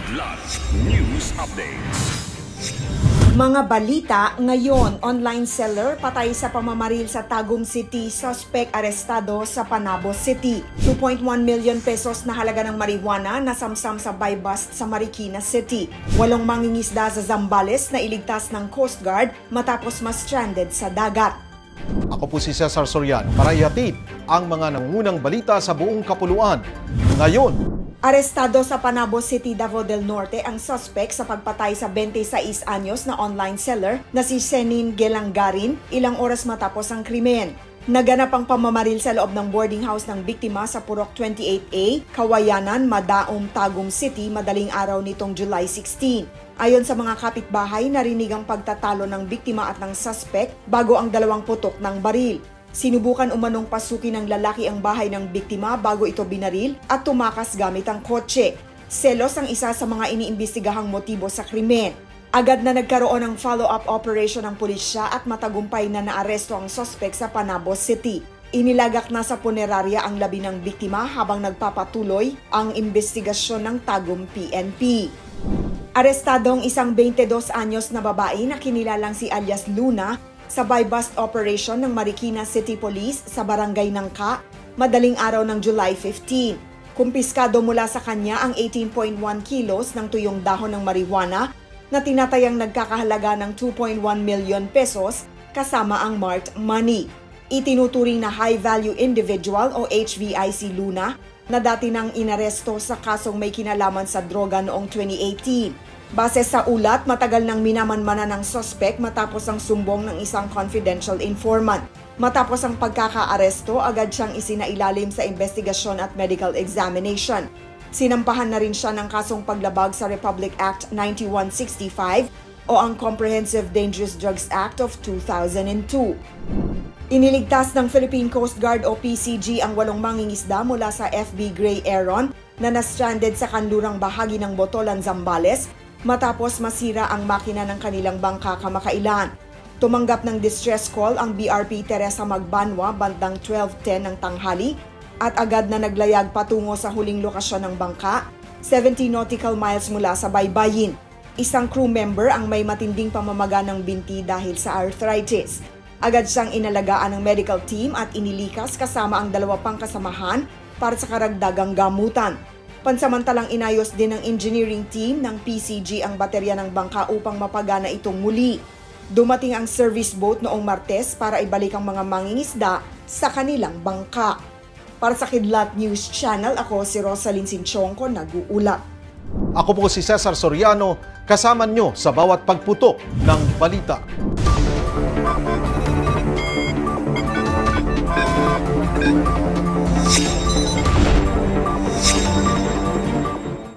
Kidlat News Updates. Mga balita ngayon, online seller patay sa pamamaril sa Tagum City, suspect arestado sa Panabo City. 2.1 million pesos na halaga ng marijuana na samsam sa buy bust sa Marikina City. 8 mangingisda sa Zambales na iligtas ng Coast Guard matapos ma-stranded sa dagat. Ako po si Cesar Soriano para ihatid ang mga nangungunang balita sa buong kapuluan. Ngayon, arestado sa Panabo City, Davao del Norte ang suspect sa pagpatay sa 26 anyos na online seller na si Senin Gelanggarin ilang oras matapos ang krimen. Naganap ang pamamaril sa loob ng boarding house ng biktima sa Purok 28A, Kawayanan, Madaom, Tagum City madaling araw nitong July 16. Ayon sa mga kapitbahay, narinig ang pagtatalo ng biktima at ng suspect bago ang dalawang putok ng baril. Sinubukan umanong pasukin ng lalaki ang bahay ng biktima bago ito binaril at tumakas gamit ang kotse. Selos ang isa sa mga iniimbestigahang motibo sa krimen. Agad na nagkaroon ng follow-up operation ng pulisya at matagumpay na naaresto ang suspect sa Panabo City. Inilagak na sa punerarya ang labi ng biktima habang nagpapatuloy ang investigasyon ng Tagum PNP. Arestado ang isang 22 anyos na babae na kinilalang si alias Luna sa buy-bust operation ng Marikina City Police sa Barangay Nangka, madaling araw ng July 15. Kumpiskado mula sa kanya ang 18.1 kilos ng tuyong dahon ng marijuana na tinatayang nagkakahalaga ng 2.1 million pesos kasama ang marked money. Itinuturing na high-value individual o HVI si Luna na dati nang inaresto sa kasong may kinalaman sa droga noong 2018. Base sa ulat, matagal nang minamanmanan ng suspect matapos ang sumbong ng isang confidential informant. Matapos ang pagkakaaresto, agad siyang isinailalim sa investigasyon at medical examination. Sinampahan na rin siya ng kasong paglabag sa Republic Act 9165 o ang Comprehensive Dangerous Drugs Act of 2002. Iniligtas ng Philippine Coast Guard o PCG ang 8 mangingisda mula sa FB Gray Aeron na na-stranded sa kanlurang bahagi ng Botolan, Zambales matapos masira ang makina ng kanilang bangka kamakailan. Tumanggap ng distress call ang BRP Teresa Magbanwa bandang 12:10 ng tanghali at agad na naglayag patungo sa huling lokasyon ng bangka, 70 nautical miles mula sa baybayin. Isang crew member ang may matinding pamamaga ng binti dahil sa arthritis. Agad siyang inalagaan ng medical team at inilikas kasama ang 2 pang kasamahan para sa karagdagang gamutan. Pansamantalang inayos din ng engineering team ng PCG ang baterya ng bangka upang mapagana itong muli. Dumating ang service boat noong Martes para ibalik ang mga mangingisda sa kanilang bangka. Para sa Kidlat News Channel, ako si Rosalyn Sinchonko, nag-uulat. ako po si Cesar Soriano, kasama nyo sa bawat pagputok ng balita.